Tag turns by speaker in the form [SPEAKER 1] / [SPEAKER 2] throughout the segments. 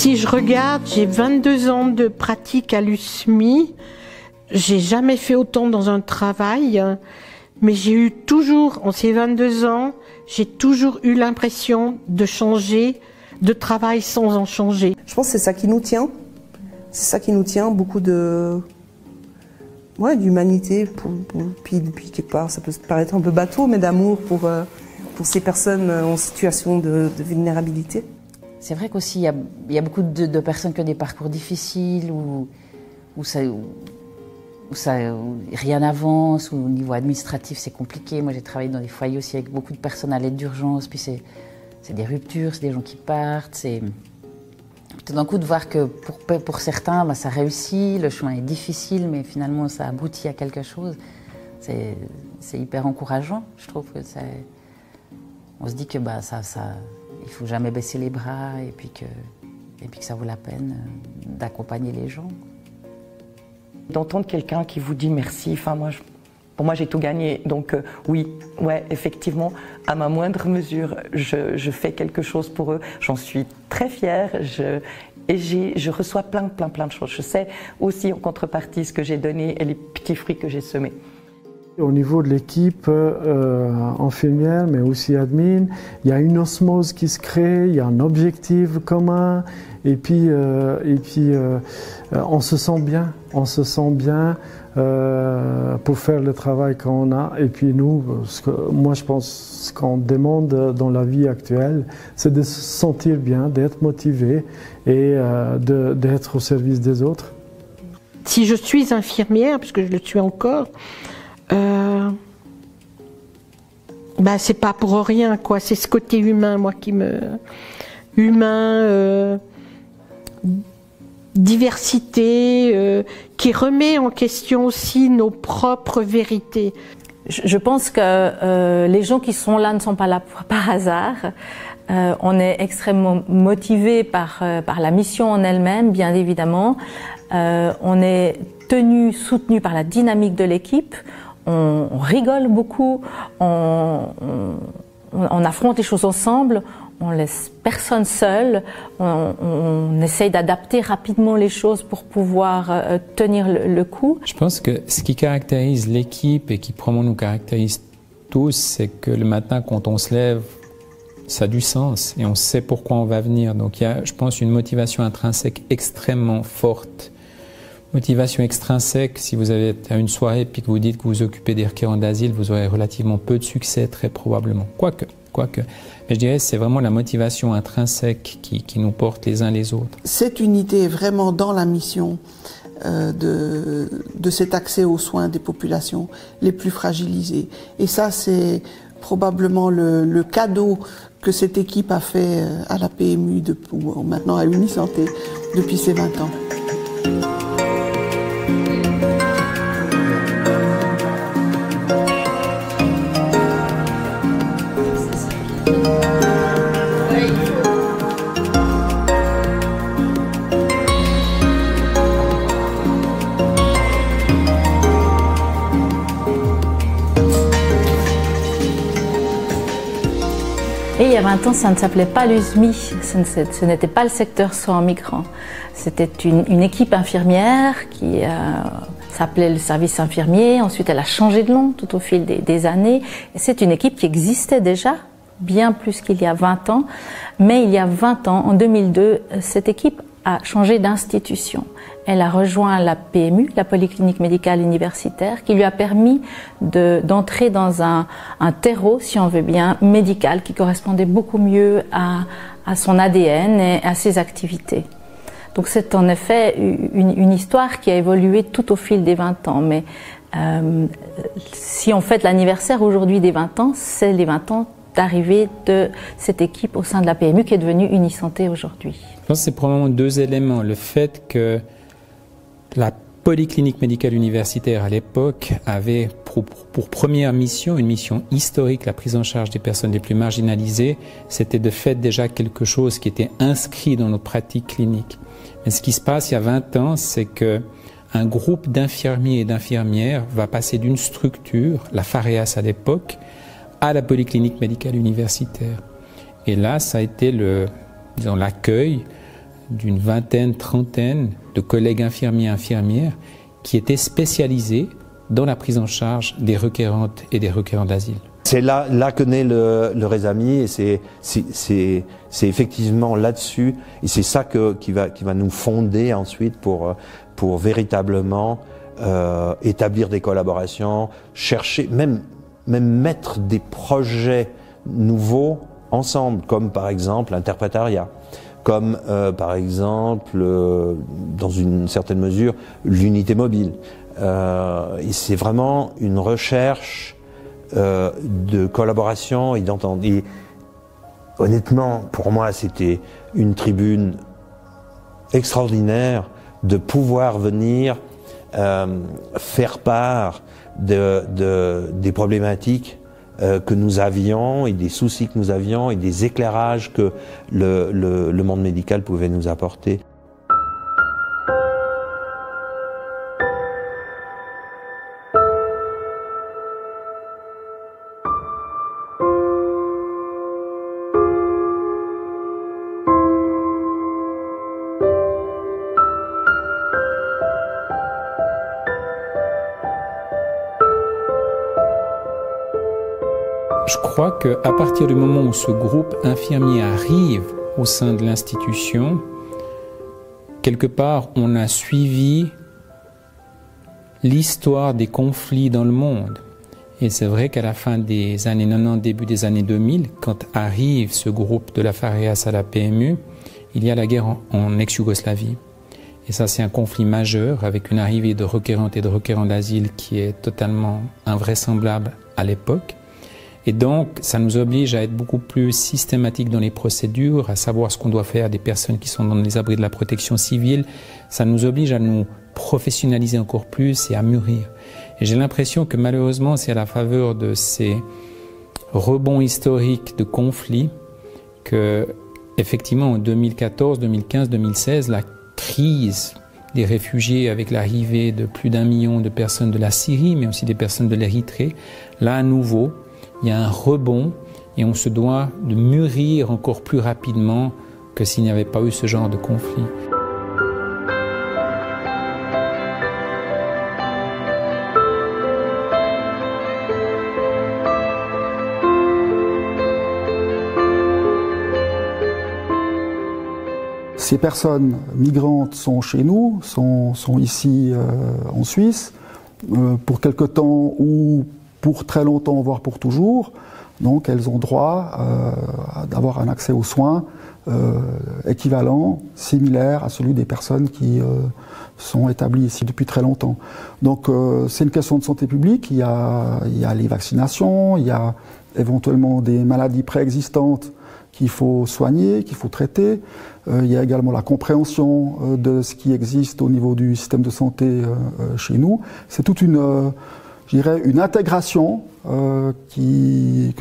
[SPEAKER 1] Si je regarde, j'ai 22 ans de pratique à l'USMI. J'ai jamais fait autant dans un travail, mais j'ai eu toujours, en ces 22 ans, j'ai toujours eu l'impression de changer de travail sans en changer.
[SPEAKER 2] Je pense que c'est ça qui nous tient. C'est ça qui nous tient, beaucoup de... Ouais, d'humanité, puis quelque part, ça peut paraître un peu bateau, mais d'amour pour ces personnes en situation de vulnérabilité.
[SPEAKER 3] C'est vrai qu'aussi, il y a beaucoup de personnes qui ont des parcours difficiles, où rien n'avance, où au niveau administratif c'est compliqué. Moi j'ai travaillé dans des foyers aussi avec beaucoup de personnes à l'aide d'urgence, puis c'est des ruptures, c'est des gens qui partent. Tout d'un coup de voir que pour certains ça réussit, le chemin est difficile mais finalement ça aboutit à quelque chose, c'est hyper encourageant. Je trouve que on se dit que il faut jamais baisser les bras et puis que ça vaut la peine d'accompagner les gens.
[SPEAKER 4] D'entendre quelqu'un qui vous dit merci, pour moi j'ai tout gagné, donc oui, ouais, effectivement, à ma moindre mesure, je fais quelque chose pour eux, j'en suis très fière, et je reçois plein de choses. Je sais aussi en contrepartie ce que j'ai donné et les petits fruits que j'ai semés.
[SPEAKER 5] Au niveau de l'équipe infirmière, mais aussi admin, il y a une osmose qui se crée, il y a un objectif commun, et puis on se sent bien pour faire le travail qu'on a. Et puis nous, moi je pense ce qu'on demande dans la vie actuelle, c'est de se sentir bien, d'être motivé et d'être au service des autres.
[SPEAKER 1] Si je suis infirmière, parce que je le suis encore, c'est pas pour rien, quoi. C'est ce côté humain, moi, qui me... diversité, qui remet en question aussi nos propres vérités.
[SPEAKER 6] Je pense que les gens qui sont là ne sont pas là par hasard. On est extrêmement motivés par la mission en elle-même, bien évidemment. On est soutenu par la dynamique de l'équipe. On rigole beaucoup, on affronte les choses ensemble, on laisse personne seul, on essaye d'adapter rapidement les choses pour pouvoir tenir le coup.
[SPEAKER 7] Je pense que ce qui caractérise l'équipe et qui probablement nous caractérise tous, c'est que le matin quand on se lève, ça a du sens et on sait pourquoi on va venir. Donc il y a, je pense, une motivation intrinsèque extrêmement forte. Motivation extrinsèque, si vous avez à une soirée et que vous dites que vous vous occupez des requérants d'asile, vous aurez relativement peu de succès, très probablement. Quoique. Mais je dirais que c'est vraiment la motivation intrinsèque qui nous porte les uns les autres.
[SPEAKER 2] Cette unité est vraiment dans la mission de cet accès aux soins des populations les plus fragilisées. Et ça, c'est probablement le cadeau que cette équipe a fait à la PMU, maintenant à Unisanté, depuis ses 20 ans.
[SPEAKER 6] Et il y a 20 ans, ça ne s'appelait pas l'USMI, ce n'était pas le secteur soins migrants. C'était une équipe infirmière qui s'appelait le service infirmier. Ensuite, elle a changé de nom tout au fil des années. C'est une équipe qui existait déjà, bien plus qu'il y a 20 ans. Mais il y a 20 ans, en 2002, cette équipe a changé d'institution. Elle a rejoint la PMU, la Polyclinique Médicale Universitaire, qui lui a permis d'entrer dans un terreau, si on veut bien, médical, qui correspondait beaucoup mieux à son ADN et à ses activités. Donc c'est en effet une histoire qui a évolué tout au fil des 20 ans. Mais si on fête l'anniversaire aujourd'hui des 20 ans, c'est les 20 ans d'arrivée de cette équipe au sein de la PMU qui est devenue Unisanté aujourd'hui.
[SPEAKER 7] Je pense que c'est probablement deux éléments. Le fait que la Polyclinique Médicale Universitaire à l'époque avait pour première mission, une mission historique, la prise en charge des personnes les plus marginalisées, c'était de fait déjà quelque chose qui était inscrit dans nos pratiques cliniques. Mais ce qui se passe il y a 20 ans, c'est que un groupe d'infirmiers et d'infirmières va passer d'une structure, la FAREAS à l'époque, à la Polyclinique Médicale Universitaire. Et là, ça a été l'accueil d'une vingtaine, trentaine de collègues infirmiers et infirmières qui étaient spécialisés dans la prise en charge des requérantes et des requérants d'asile.
[SPEAKER 8] C'est là que naît le Rezami, et c'est effectivement là-dessus, et c'est ça qui va nous fonder ensuite pour véritablement établir des collaborations, chercher, même mettre des projets nouveaux ensemble, comme par exemple l'interprétariat, comme par exemple, dans une certaine mesure, l'unité mobile. Et c'est vraiment une recherche de collaboration et d'entente. Et honnêtement, pour moi, c'était une tribune extraordinaire de pouvoir venir faire part des problématiques que nous avions et des soucis que nous avions et des éclairages que le monde médical pouvait nous apporter.
[SPEAKER 7] Je crois qu'à partir du moment où ce groupe infirmier arrive au sein de l'institution, quelque part, on a suivi l'histoire des conflits dans le monde. Et c'est vrai qu'à la fin des années 90, début des années 2000, quand arrive ce groupe de la FAREAS à la PMU, il y a la guerre en ex-Yougoslavie. Et ça, c'est un conflit majeur avec une arrivée de requérantes et de requérants d'asile qui est totalement invraisemblable à l'époque. Et donc, ça nous oblige à être beaucoup plus systématique dans les procédures, à savoir ce qu'on doit faire des personnes qui sont dans les abris de la protection civile. Ça nous oblige à nous professionnaliser encore plus et à mûrir. Et j'ai l'impression que malheureusement, c'est à la faveur de ces rebonds historiques de conflits que, effectivement, en 2014, 2015, 2016, la crise des réfugiés avec l'arrivée de plus d'1 million de personnes de la Syrie, mais aussi des personnes de l'Érythrée, là, à nouveau, il y a un rebond et on se doit de mûrir encore plus rapidement que s'il n'y avait pas eu ce genre de conflit.
[SPEAKER 9] Ces personnes migrantes sont chez nous, sont ici en Suisse, pour quelque temps ou pour très longtemps, voire pour toujours. Donc elles ont droit d'avoir un accès aux soins équivalent, similaire à celui des personnes qui sont établies ici depuis très longtemps. Donc c'est une question de santé publique, il y a les vaccinations, il y a éventuellement des maladies préexistantes qu'il faut soigner, qu'il faut traiter. Il y a également la compréhension de ce qui existe au niveau du système de santé chez nous. C'est toute une intégration dont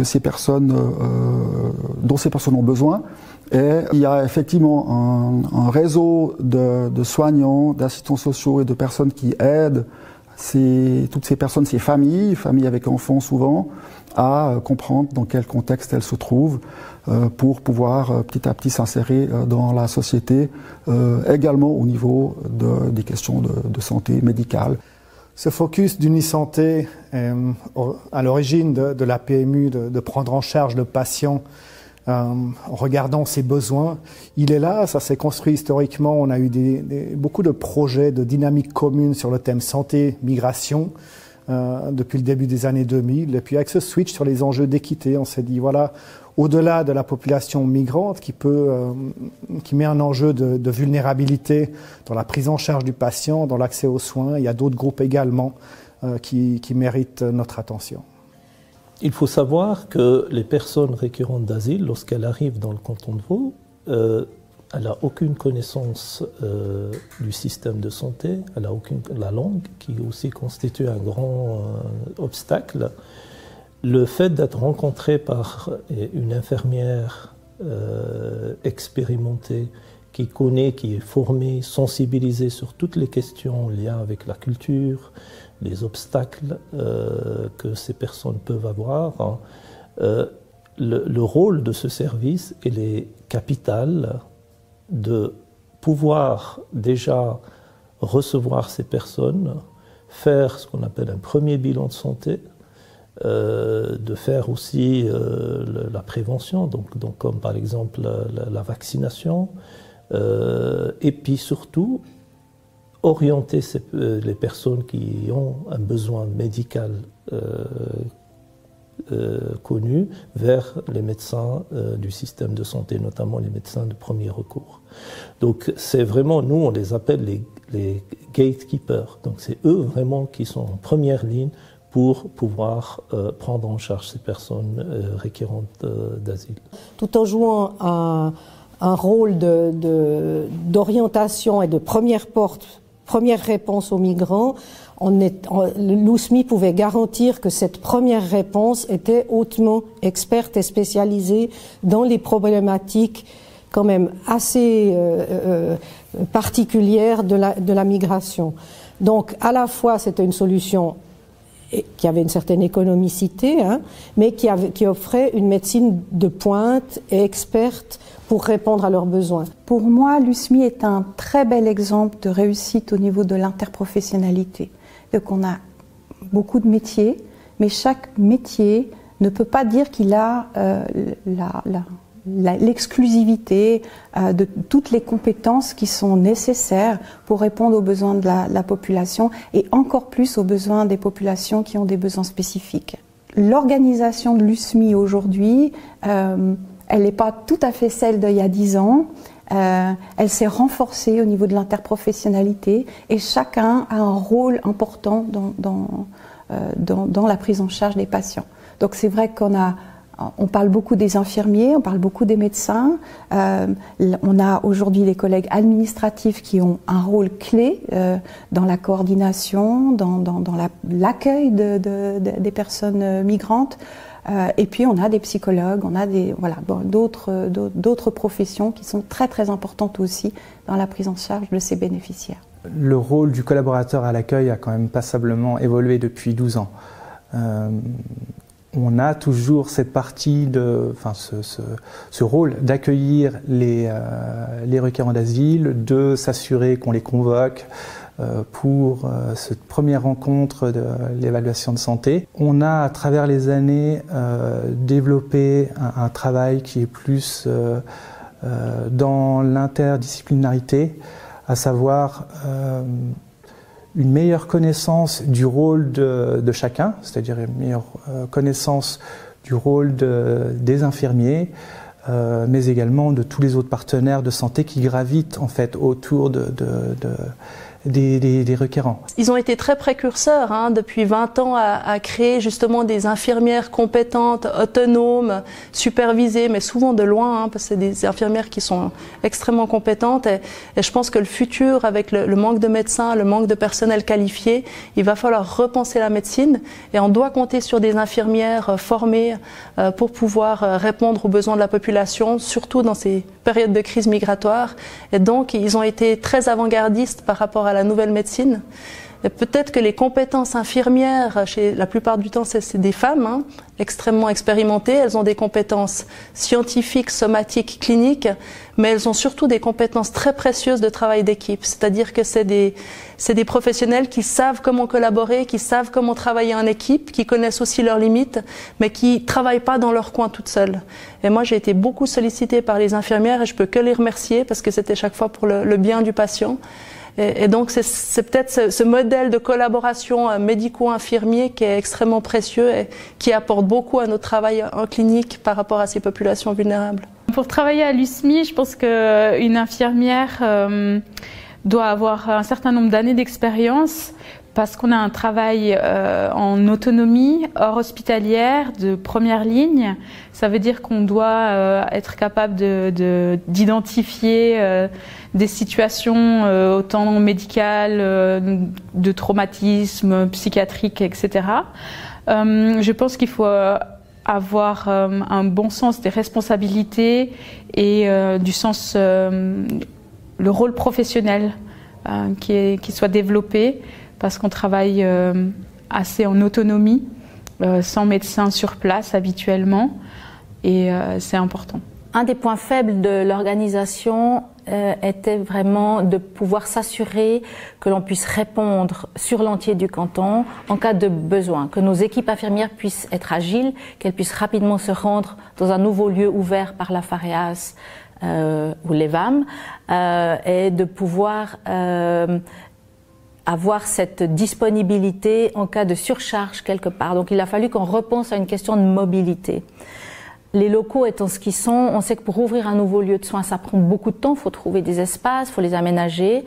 [SPEAKER 9] ces personnes ont besoin. Et il y a effectivement un réseau de soignants, d'assistants sociaux et de personnes qui aident toutes ces personnes, ces familles avec enfants souvent, à comprendre dans quel contexte elles se trouvent pour pouvoir petit à petit s'insérer dans la société, également au niveau des questions de santé médicale.
[SPEAKER 10] Ce focus d'Unisanté à l'origine de la PMU, de prendre en charge le patient en regardant ses besoins, il est là, ça s'est construit historiquement, on a eu beaucoup de projets de dynamique commune sur le thème santé, migration, depuis le début des années 2000. Et puis avec ce switch sur les enjeux d'équité, on s'est dit, voilà, au-delà de la population migrante qui met un enjeu de vulnérabilité dans la prise en charge du patient, dans l'accès aux soins, il y a d'autres groupes également qui méritent notre attention.
[SPEAKER 11] Il faut savoir que les personnes récurrentes d'asile, lorsqu'elles arrivent dans le canton de Vaud, elle n'a aucune connaissance du système de santé, elle n'a aucune la langue, qui aussi constitue un grand obstacle. Le fait d'être rencontré par une infirmière expérimentée, qui connaît, qui est formée, sensibilisée sur toutes les questions en lien avec la culture, les obstacles que ces personnes peuvent avoir, le rôle de ce service, il est capital de pouvoir déjà recevoir ces personnes, faire ce qu'on appelle un premier bilan de santé, de faire aussi la prévention, donc comme par exemple la vaccination, et puis surtout orienter les personnes qui ont un besoin médical connu vers les médecins du système de santé, notamment les médecins de premier recours. Donc c'est vraiment, nous on les appelle les gatekeepers, donc c'est eux vraiment qui sont en première ligne pour pouvoir prendre en charge ces personnes requérantes d'asile.
[SPEAKER 12] Tout en jouant un rôle d'orientation et de première réponse aux migrants, l'USMI pouvait garantir que cette première réponse était hautement experte et spécialisée dans les problématiques quand même assez particulières de la migration. Donc à la fois c'était une solution qui avait une certaine économicité, mais qui offrait une médecine de pointe et experte pour répondre à leurs besoins.
[SPEAKER 13] Pour moi, l'USMI est un très bel exemple de réussite au niveau de l'interprofessionnalité. Donc on a beaucoup de métiers, mais chaque métier ne peut pas dire qu'il a l'exclusivité de toutes les compétences qui sont nécessaires pour répondre aux besoins de la population et encore plus aux besoins des populations qui ont des besoins spécifiques. L'organisation de l'USMI aujourd'hui, elle n'est pas tout à fait celle d'il y a 10 ans. Elle s'est renforcée au niveau de l'interprofessionnalité et chacun a un rôle important dans la prise en charge des patients. Donc c'est vrai on parle beaucoup des infirmiers, on parle beaucoup des médecins. On a aujourd'hui des collègues administratifs qui ont un rôle clé dans la coordination, dans l'accueil des personnes migrantes. Et puis on a des psychologues, on a d'autres professions qui sont très très importantes aussi dans la prise en charge de ces bénéficiaires.
[SPEAKER 14] Le rôle du collaborateur à l'accueil a quand même passablement évolué depuis 12 ans. On a toujours cette partie ce rôle d'accueillir les requérants d'asile, de s'assurer qu'on les convoque pour cette première rencontre de l'évaluation de santé. On a, à travers les années, développé un travail qui est plus dans l'interdisciplinarité, à savoir une meilleure connaissance du rôle de chacun, c'est-à-dire une meilleure connaissance du rôle des infirmiers, mais également de tous les autres partenaires de santé qui gravitent en fait autour des requérants.
[SPEAKER 15] Ils ont été très précurseurs depuis 20 ans à créer justement des infirmières compétentes, autonomes, supervisées, mais souvent de loin, parce que c'est des infirmières qui sont extrêmement compétentes et je pense que le futur, avec le manque de médecins, le manque de personnel qualifié, il va falloir repenser la médecine et on doit compter sur des infirmières formées pour pouvoir répondre aux besoins de la population, surtout dans ces périodes de crise migratoire. Et donc, ils ont été très avant-gardistes par rapport à la nouvelle médecine. Peut-être que les compétences infirmières, la plupart du temps, c'est des femmes extrêmement expérimentées. Elles ont des compétences scientifiques, somatiques, cliniques, mais elles ont surtout des compétences très précieuses de travail d'équipe. C'est-à-dire que c'est des professionnels qui savent comment collaborer, qui savent comment travailler en équipe, qui connaissent aussi leurs limites, mais qui travaillent pas dans leur coin toutes seules. Et moi, j'ai été beaucoup sollicitée par les infirmières et je peux que les remercier parce que c'était chaque fois pour le bien du patient. Et donc c'est peut-être ce modèle de collaboration médico-infirmier qui est extrêmement précieux et qui apporte beaucoup à notre travail en clinique par rapport à ces populations vulnérables.
[SPEAKER 16] Pour travailler à l'USMI, je pense qu'une infirmière doit avoir un certain nombre d'années d'expérience parce qu'on a un travail en autonomie, hors hospitalière, de première ligne. Ça veut dire qu'on doit être capable d'identifier des situations autant médicales, de traumatisme, psychiatrique, etc. Je pense qu'il faut avoir un bon sens des responsabilités et du sens, le rôle professionnel qui soit développé. Parce qu'on travaille assez en autonomie, sans médecin sur place habituellement, et c'est important.
[SPEAKER 6] Un des points faibles de l'organisation, était vraiment de pouvoir s'assurer que l'on puisse répondre sur l'entier du canton en cas de besoin, que nos équipes infirmières puissent être agiles, qu'elles puissent rapidement se rendre dans un nouveau lieu ouvert par la FAREAS ou l'EVAM, et de pouvoir avoir cette disponibilité en cas de surcharge quelque part. Donc il a fallu qu'on repense à une question de mobilité. Les locaux étant ce qu'ils sont, on sait que pour ouvrir un nouveau lieu de soins, ça prend beaucoup de temps. Il faut trouver des espaces, il faut les aménager.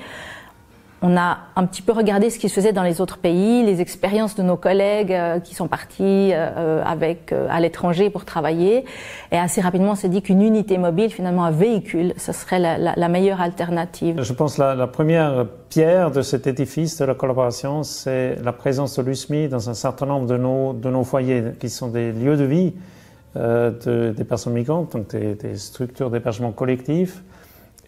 [SPEAKER 6] On a un petit peu regardé ce qui se faisait dans les autres pays, les expériences de nos collègues qui sont partis à l'étranger pour travailler. Et assez rapidement, on s'est dit qu'une unité mobile, finalement un véhicule, ce serait la meilleure alternative.
[SPEAKER 5] Je pense que la première pierre de cet édifice de la collaboration, c'est la présence de l'USMI dans un certain nombre de nos foyers, qui sont des lieux de vie des personnes migrantes, donc des structures d'hébergement collectif.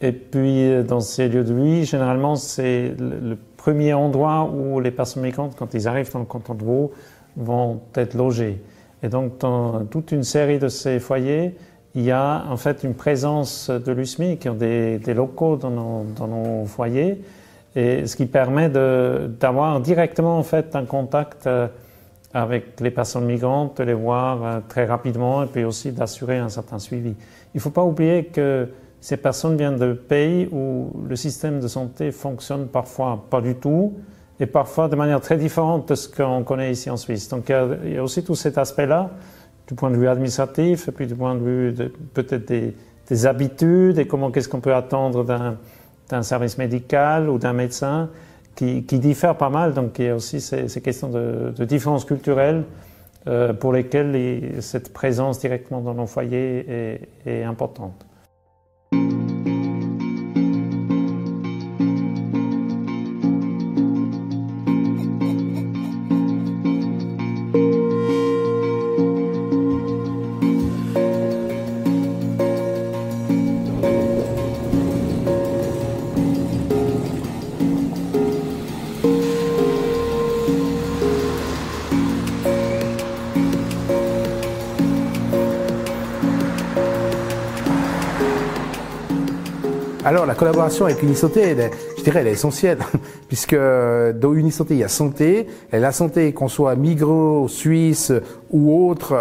[SPEAKER 5] Et puis, dans ces lieux de vie, généralement, c'est le premier endroit où les personnes migrantes, quand ils arrivent dans le canton de Vaud, vont être logées. Et donc, dans toute une série de ces foyers, il y a en fait une présence de l'USMI qui ont des locaux dans nos foyers, et ce qui permet d'avoir directement en fait un contact avec les personnes migrantes, de les voir très rapidement, et puis aussi d'assurer un certain suivi. Il ne faut pas oublier que ces personnes viennent de pays où le système de santé fonctionne parfois pas du tout, et parfois de manière très différente de ce qu'on connaît ici en Suisse. Donc il y a aussi tout cet aspect-là, du point de vue administratif, et puis du point de vue peut-être des habitudes, et qu'est-ce qu'on peut attendre d'un service médical ou d'un médecin, qui diffèrent pas mal. Donc il y a aussi ces questions de différences culturelles pour lesquelles cette présence directement dans nos foyers est importante.
[SPEAKER 17] Alors la collaboration avec Unisanté, je dirais, elle est essentielle, puisque dans Unisanté, il y a santé, et la santé, qu'on soit Migros, Suisse ou autre,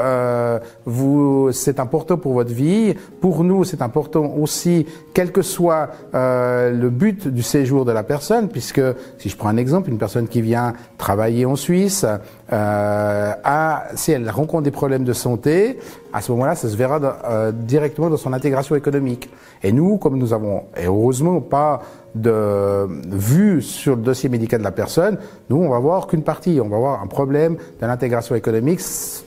[SPEAKER 17] c'est important pour votre vie. Pour nous, c'est important aussi, quel que soit le but du séjour de la personne, puisque si je prends un exemple, une personne qui vient travailler en Suisse, si elle rencontre des problèmes de santé, à ce moment-là, ça se verra directement dans son intégration économique. Et nous, comme nous avons, et heureusement, pas de vue sur le dossier médical de la personne, nous, on va voir qu'une partie. On va voir un problème de l'intégration économique,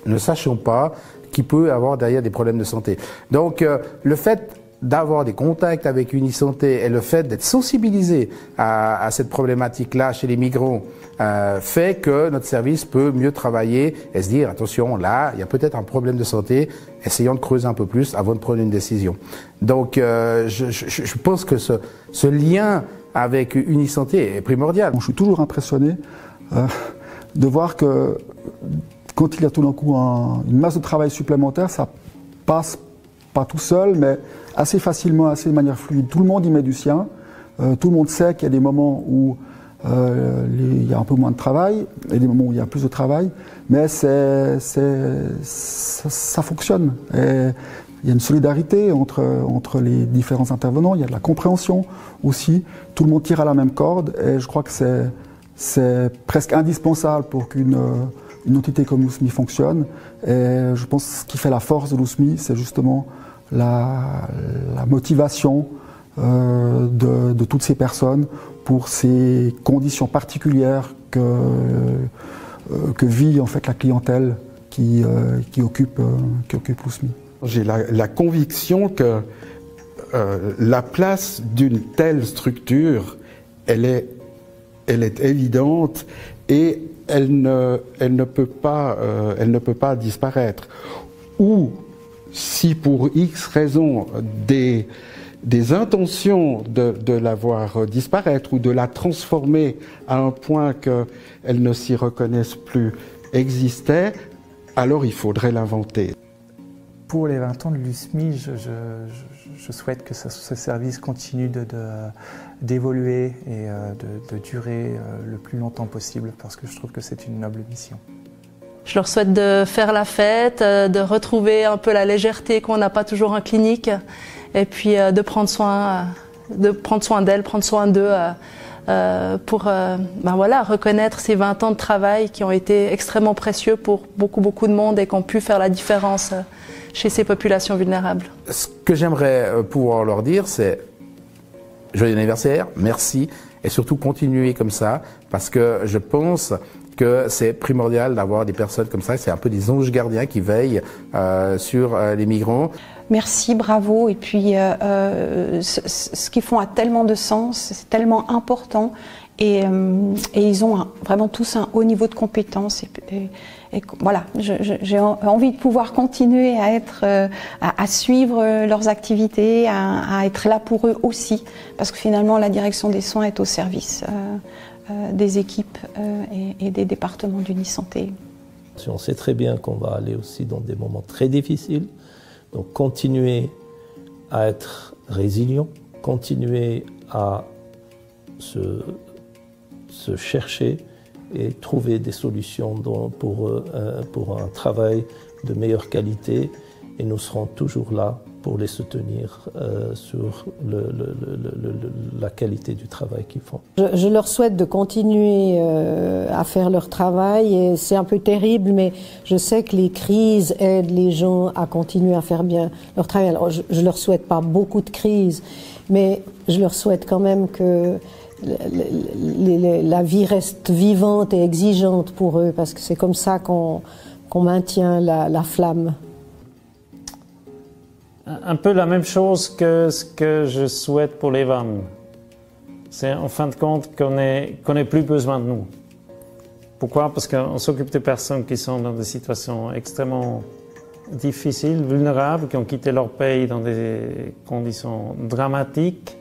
[SPEAKER 17] ne sachant pas qu'il peut avoir derrière des problèmes de santé. Donc, le fait d'avoir des contacts avec Unisanté et le fait d'être sensibilisé à cette problématique-là chez les migrants fait que notre service peut mieux travailler et se dire, attention, là, il y a peut-être un problème de santé, essayons de creuser un peu plus avant de prendre une décision. Donc, je pense que ce lien avec Unisanté est primordial.
[SPEAKER 9] Je suis toujours impressionné de voir que quand il y a tout d'un coup une masse de travail supplémentaire, ça passe pas tout seul, mais assez facilement, assez de manière fluide. Tout le monde y met du sien. Tout le monde sait qu'il y a des moments où il y a un peu moins de travail et des moments où il y a plus de travail, mais ça fonctionne. Et il y a une solidarité entre les différents intervenants, il y a de la compréhension aussi. Tout le monde tire à la même corde et je crois que c'est presque indispensable pour qu'une entité comme l'USMI fonctionne. Et je pense que ce qui fait la force de l'USMI, c'est justement la motivation de toutes ces personnes pour ces conditions particulières que vit en fait la clientèle qui occupe l'USMI.
[SPEAKER 18] J'ai la conviction que la place d'une telle structure, elle est évidente et elle ne peut pas disparaître. Ou si pour X raisons des intentions de la voir disparaître ou de la transformer à un point qu'elle ne s'y reconnaisse plus existaient, alors il faudrait l'inventer.
[SPEAKER 14] Pour les 20 ans de l'USMI, je je souhaite que ce service continue d'évoluer et de durer le plus longtemps possible, parce que je trouve que c'est une noble mission.
[SPEAKER 15] Je leur souhaite de faire la fête, de retrouver un peu la légèreté qu'on n'a pas toujours en clinique, et puis de prendre soin d'elles, prendre soin d'eux, pour voilà, reconnaître ces 20 ans de travail qui ont été extrêmement précieux pour beaucoup de monde et qui ont pu faire la différence chez ces populations vulnérables.
[SPEAKER 17] Ce que j'aimerais pouvoir leur dire, c'est joyeux anniversaire, merci, et surtout continuez comme ça, parce que je pense que c'est primordial d'avoir des personnes comme ça, c'est un peu des anges gardiens qui veillent sur les migrants.
[SPEAKER 13] Merci, bravo, et puis ce qu'ils font a tellement de sens, c'est tellement important, et ils ont vraiment tous un haut niveau de compétence, et voilà, j'ai envie de pouvoir continuer à suivre leurs activités, à être là pour eux aussi, parce que finalement la direction des soins est au service des équipes et des départements d'Unisanté.
[SPEAKER 11] On sait très bien qu'on va aller aussi dans des moments très difficiles, donc continuer à être résilient, continuer à se chercher et trouver des solutions pour un travail de meilleure qualité, et nous serons toujours là pour les soutenir sur la qualité du travail qu'ils font.
[SPEAKER 12] Je leur souhaite de continuer à faire leur travail, et c'est un peu terrible, mais je sais que les crises aident les gens à continuer à faire bien leur travail. Alors je leur souhaite pas beaucoup de crises, mais je leur souhaite quand même que la vie reste vivante et exigeante pour eux, parce que c'est comme ça qu'on maintient la flamme.
[SPEAKER 19] Un peu la même chose que ce que je souhaite pour les vannes. C'est en fin de compte qu'on n'ait plus besoin de nous. Pourquoi? Parce qu'on s'occupe de personnes qui sont dans des situations extrêmement difficiles, vulnérables, qui ont quitté leur pays dans des conditions dramatiques,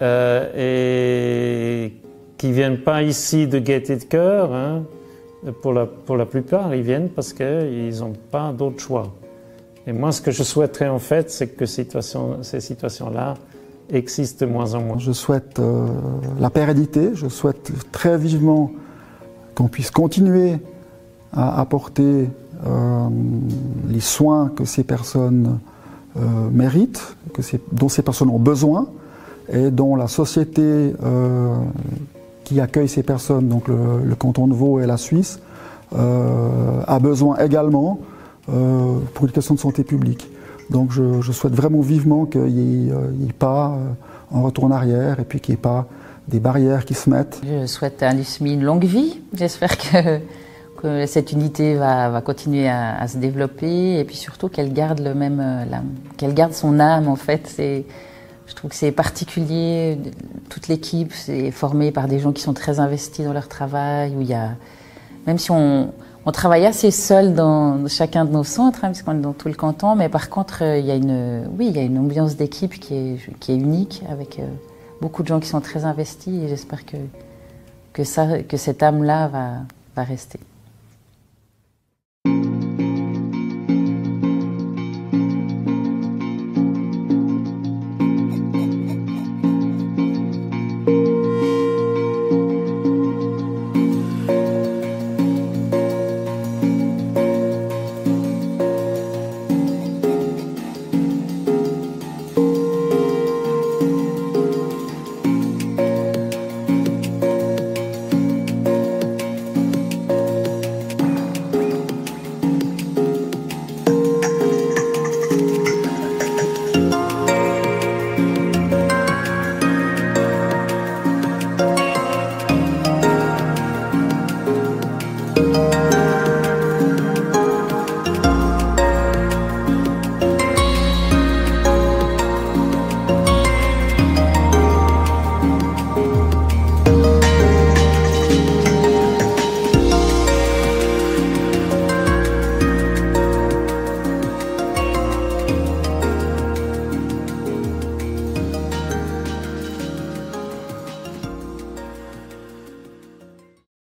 [SPEAKER 19] et qui ne viennent pas ici de gaieté de cœur. Hein. Pour la plupart, ils viennent parce qu'ils n'ont pas d'autre choix. Et moi, ce que je souhaiterais en fait, c'est que ces situations-là existent de moins en moins.
[SPEAKER 9] Je souhaite la pérennité, je souhaite très vivement qu'on puisse continuer à apporter les soins que ces personnes méritent, dont ces personnes ont besoin, et dont la société qui accueille ces personnes, donc le canton de Vaud et la Suisse, a besoin également pour une question de santé publique. Donc je souhaite vraiment vivement qu'il n'y ait pas un retour en arrière, et puis qu'il n'y ait pas des barrières qui se mettent.
[SPEAKER 3] Je souhaite à l'USMI une longue vie. J'espère que cette unité va continuer à se développer, et puis surtout qu'elle garde qu'elle garde son âme en fait. Je trouve que c'est particulier. Toute l'équipe est formée par des gens qui sont très investis dans leur travail, où il y a, même si on travaille assez seul dans chacun de nos centres, hein, puisqu'on est dans tout le canton, mais par contre, il y a une ambiance d'équipe qui est unique, avec beaucoup de gens qui sont très investis, et j'espère que cette âme-là va rester.